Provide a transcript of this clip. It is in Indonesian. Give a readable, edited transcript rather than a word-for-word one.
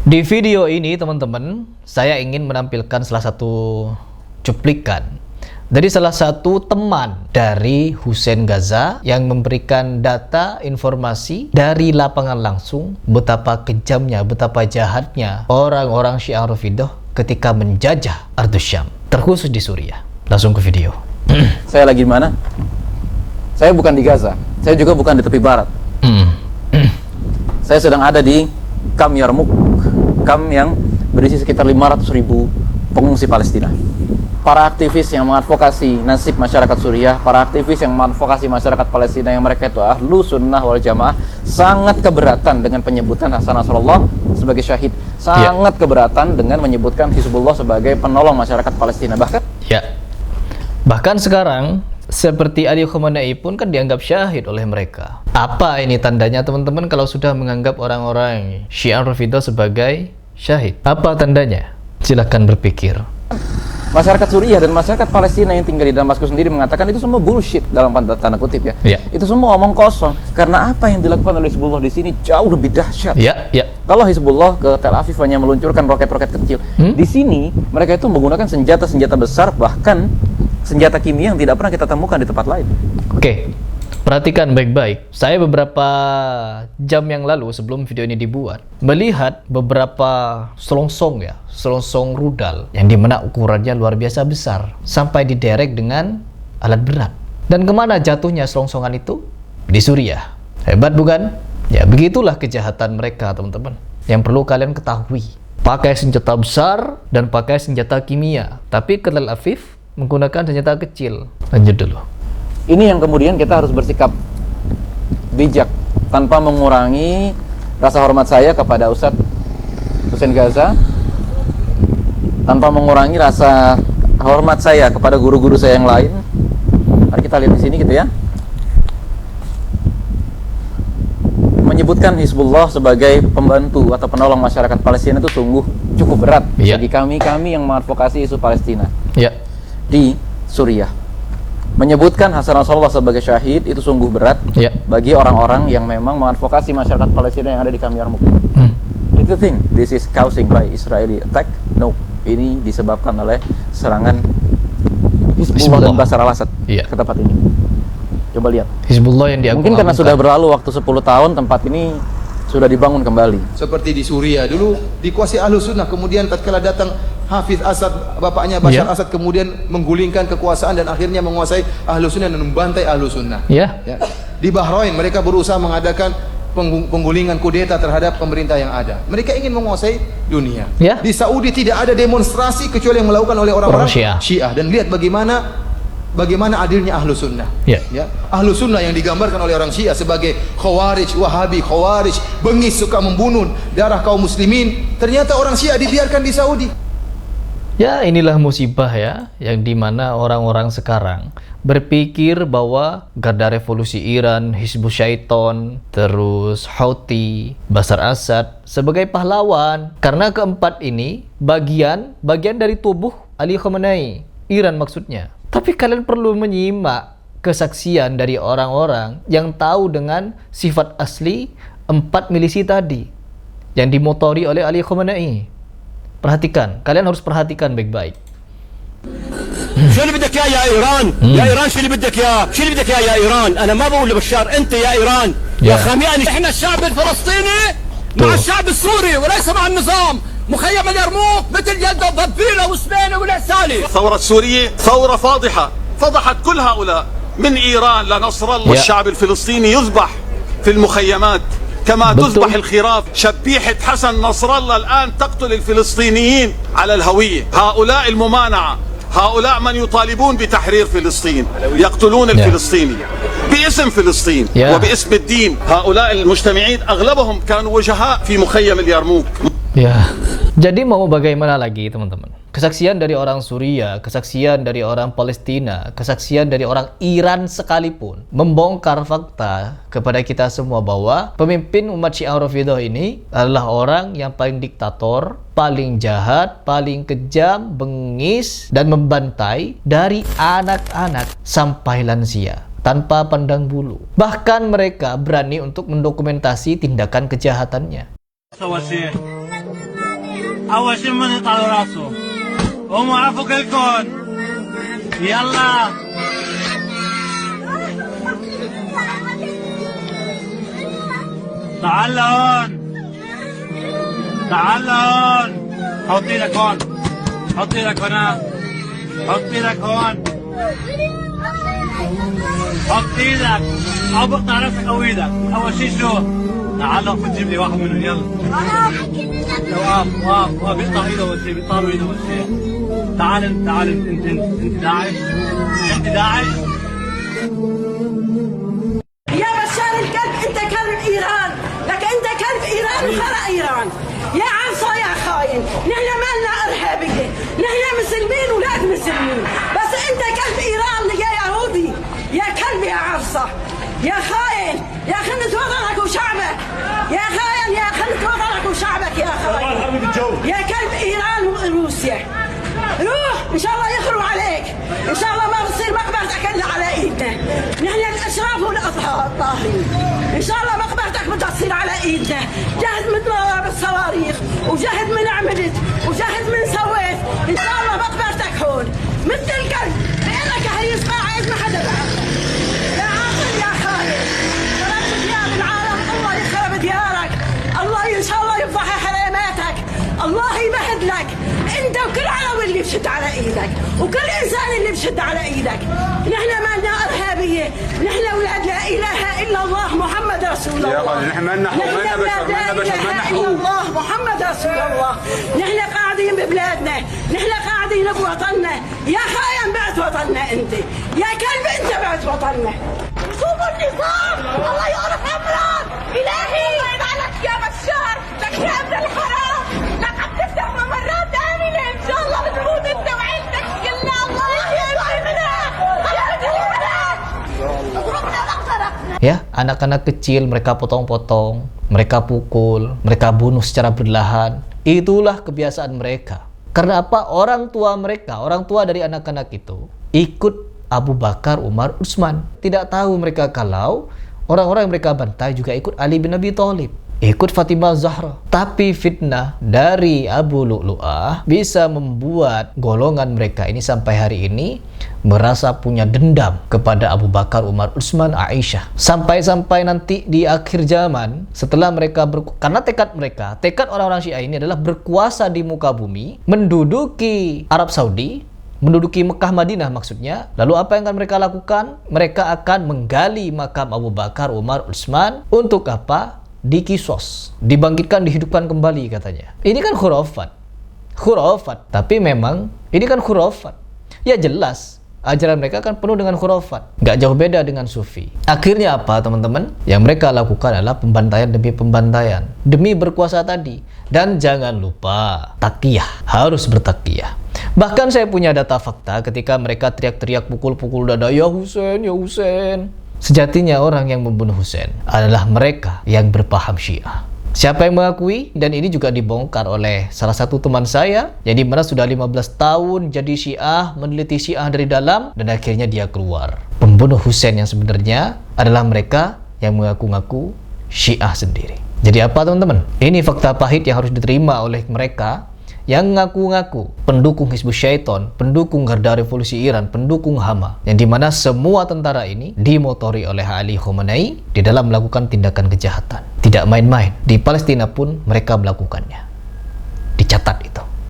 Di video ini teman-teman, saya ingin menampilkan salah satu cuplikan dari salah satu teman dari Hussein Gaza yang memberikan data informasi dari lapangan langsung betapa kejamnya, betapa jahatnya orang-orang Syiah Rafidhah ketika menjajah Ardus Syam, terkhusus di Suriah. Langsung ke video. Saya lagi di mana? Saya bukan di Gaza, saya juga bukan di tepi barat. Saya sedang ada di Kam Yarmuk, Kam yang berisi sekitar 500.000 pengungsi Palestina. Para aktivis yang mengadvokasi nasib masyarakat Suriah, para aktivis yang mengadvokasi masyarakat Palestina yang mereka itu ahlu sunnah wal jamaah, sangat keberatan dengan penyebutan Hasan Nasrallah sebagai syahid, sangat keberatan dengan menyebutkan Hizbullah sebagai penolong masyarakat Palestina. Bahkan sekarang seperti Ali Khamenei pun kan dianggap syahid oleh mereka. Apa ini tandanya teman-teman kalau sudah menganggap orang-orang Syiah Rafidhah sebagai syahid? Apa tandanya? Silahkan berpikir. Masyarakat Suriah dan masyarakat Palestina yang tinggal di Damaskus sendiri mengatakan itu semua bullshit dalam tanda kutip ya. Itu semua omong kosong. Karena apa yang dilakukan oleh Hizbullah di sini jauh lebih dahsyat. Kalau Hizbullah ke Tel Aviv hanya meluncurkan roket-roket kecil, di sini mereka itu menggunakan senjata-senjata besar, bahkan senjata kimia yang tidak pernah kita temukan di tempat lain. Oke, perhatikan baik-baik. Saya beberapa jam yang lalu sebelum video ini dibuat, melihat beberapa selongsong rudal yang dimana ukurannya luar biasa besar, sampai diderek dengan alat berat. Dan kemana jatuhnya selongsongan itu? Di Suriah. Hebat bukan? Ya, begitulah kejahatan mereka teman-teman. Yang perlu kalian ketahui, pakai senjata besar dan pakai senjata kimia, tapi ke Tel Aviv menggunakan senjata kecil. Lanjut dulu. Ini yang kemudian kita harus bersikap bijak tanpa mengurangi rasa hormat saya kepada Ustadz Hussein Gaza, tanpa mengurangi rasa hormat saya kepada guru-guru saya yang lain. Mari kita lihat di sini gitu ya. Menyebutkan Hizbullah sebagai pembantu atau penolong masyarakat Palestina itu sungguh cukup berat bagi kami yang mengadvokasi isu Palestina di Suriah. Menyebutkan Hasan Nasrallah sebagai syahid itu sungguh berat bagi orang-orang yang memang mengadvokasi masyarakat Palestina yang ada di Kam Yarmuk. If you think this is causing by Israeli attack, no, ini disebabkan oleh serangan Hizbullah dan Bashar al-Assad ke tempat ini. Coba lihat. Hizbullah yang mungkin karena sudah berlalu waktu 10 tahun, tempat ini sudah dibangun kembali. Seperti di Suriah dulu dikuasai Ahlus Sunnah, kemudian tatkala datang Hafiz Asad, bapaknya Bashar Asad, kemudian menggulingkan kekuasaan dan akhirnya menguasai Ahlus Sunnah dan membantai Ahlus Sunnah. Di Bahrain mereka berusaha mengadakan penggulingan kudeta terhadap pemerintah yang ada. Mereka ingin menguasai dunia. Di Saudi tidak ada demonstrasi kecuali yang melakukan oleh orang-orang Syiah. Dan lihat bagaimana adilnya Ahlus Sunnah. Ahlus Sunnah yang digambarkan oleh orang Syiah sebagai Khawarij, Wahabi, Khawarij, bengis, suka membunuh darah kaum muslimin, ternyata orang Syiah dibiarkan di Saudi. Ya, inilah musibah ya, yang dimana orang-orang sekarang berpikir bahwa Garda Revolusi Iran, Hizbus Syaiton, terus Houthi, Bashar Assad sebagai pahlawan, karena keempat ini bagian dari tubuh Ali Khamenei, Iran maksudnya. Tapi kalian perlu menyimak kesaksian dari orang-orang yang tahu dengan sifat asli 4 milisi tadi yang dimotori oleh Ali Khamenei. Perhatikan, kalian harus perhatikan baik-baik. شو اللي بدك اياه يا ايران؟ يا ايران شو اللي بدك اياه؟ شو اللي بدك اياه يا ايران؟ انا ما بقول لبشار، انت يا ايران يا خامئني. احنا الشعب الفلسطيني مع الشعب السوري وليس مع النظام. مخيم اليرموك مثل جلده ضبيله وسنينه والعسالي. الثوره السوريه ثوره فاضحه، فضحت كل هؤلاء من ايران لنصر الله. والشعب الفلسطيني يذبح في المخيمات كما تذبح الخراف. شبيحة حسن نصر الله الآن تقتل الفلسطينيين على الهوية. هؤلاء الممانعة، هؤلاء من يطالبون بتحرير فلسطين، يقتلون الفلسطيني باسم فلسطين وباسم الدين. هؤلاء المجتمعين أغلبهم كانوا وجهاء في مخيم اليرموك. Jadi mau bagaimana lagi teman-teman? Kesaksian dari orang Suriah, kesaksian dari orang Palestina, kesaksian dari orang Iran sekalipun membongkar fakta kepada kita semua bahwa pemimpin umat Syiah Rafidhah ini adalah orang yang paling diktator, paling jahat, paling kejam, bengis, dan membantai dari anak-anak sampai lansia tanpa pandang bulu. Bahkan mereka berani untuk mendokumentasi tindakan kejahatannya. أول شيء من يطلع راسه قوموا عفوا كلكم يلا تعال لهون تعال لهون حط ايدك هون حط ايدك هنا حط ايدك هون حط ايدك او بقطع راسك او ايدك اول شيء شو تعال لو بتجيب لي واحد منهم يلا واقف بيقطع ايده اول شيء بيقطع ايده اول شيء تعال انت داعش انت داعش يا بشار الكلب انت كلب ايران لك انت كلب ايران وخرق ايران يا عرصة يا خاين نحن مالنا ارهابية نحن مسلمين ولاد مسلمين بس انت كلب ايران يا يهودي يا كلب يا عرصة يا خاين يا خنة وطنك وشعبك يا خاين يا خنة وطنك وشعبك يا خاين يا كلب ايران وروسيا روح ان شاء الله يخروا عليك ان شاء الله ما بصير مقبرتك الا على ايدنا نحن الاشراف والطاهرين ان شاء الله مقبرتك بدها تصير على ايدنا جهد من ضرب الصواريخ وجهد من عملت وجهد من سويت ان شاء الله مقبرتك هون مثل الكلب لانك هريس قاعد ما حدا بعرف يا عاقل يا خايف خربت ديار العالم الله يخرب ديارك الله ان شاء الله يفضح حراماتك الله يمهد لك انت وكل علوي اللي بشد على ايدك وكل انسان اللي بشد على ايدك نحن مالنا ارهابيه نحن اولاد لا اله الا الله محمد رسول الله يا اخي نحن مالنا حقوق مالنا بشر مالنا بشر مالنا حقوق الله محمد رسول الله نحن قاعدين ببلادنا نحن قاعدين بوطننا يا خاين بعت وطننا انت يا كلب انت بعت وطننا صوبوا النظام الله يعرف امرك الهي لك يا بشار لك يا ابن الحرام لقد تفتح ممرات امنه ان شاء الله بتموت انت وعيلتك كلها الله يحيي منها Ya, anak-anak kecil mereka potong-potong, mereka pukul, mereka bunuh secara berlahan. Itulah kebiasaan mereka. Karena apa? Orang tua mereka, orang tua dari anak-anak itu ikut Abu Bakar, Umar, Utsman. Tidak tahu mereka kalau orang-orang yang mereka bantai juga ikut Ali bin Abi Thalib, ikut Fatimah Zahra. Tapi fitnah dari Abu Lu'lu'ah bisa membuat golongan mereka ini sampai hari ini merasa punya dendam kepada Abu Bakar, Umar, Utsman, Aisyah. Sampai-sampai nanti di akhir zaman, setelah mereka karena tekad orang-orang Syiah ini adalah berkuasa di muka bumi, menduduki Arab Saudi, menduduki Mekah Madinah maksudnya. Lalu apa yang akan mereka lakukan? Mereka akan menggali makam Abu Bakar, Umar, Utsman. Untuk apa? Dikisos, dibangkitkan, dihidupkan kembali katanya. Ini kan khurafat. Tapi memang ini kan khurafat. Ya jelas, ajaran mereka kan penuh dengan khurafat. Gak jauh beda dengan sufi. Akhirnya apa teman-teman? Yang mereka lakukan adalah pembantaian demi pembantaian, demi berkuasa tadi. Dan jangan lupa, takiyah, harus bertakiyah. Bahkan saya punya data fakta ketika mereka teriak-teriak pukul-pukul dada, ya Husain, ya Husain. Sejatinya orang yang membunuh Husain adalah mereka yang berpaham Syiah. Siapa yang mengakui? Dan ini juga dibongkar oleh salah satu teman saya yang dimana sudah 15 tahun jadi Syiah, meneliti Syiah dari dalam, dan akhirnya dia keluar. Pembunuh Husain yang sebenarnya adalah mereka yang mengaku-ngaku Syiah sendiri. Jadi apa teman-teman? Ini fakta pahit yang harus diterima oleh mereka yang ngaku-ngaku pendukung Hizbus Syaiton, pendukung Garda Revolusi Iran, pendukung Hama, yang dimana semua tentara ini dimotori oleh Ali Khamenei di dalam melakukan tindakan kejahatan. Tidak main-main, di Palestina pun mereka melakukannya.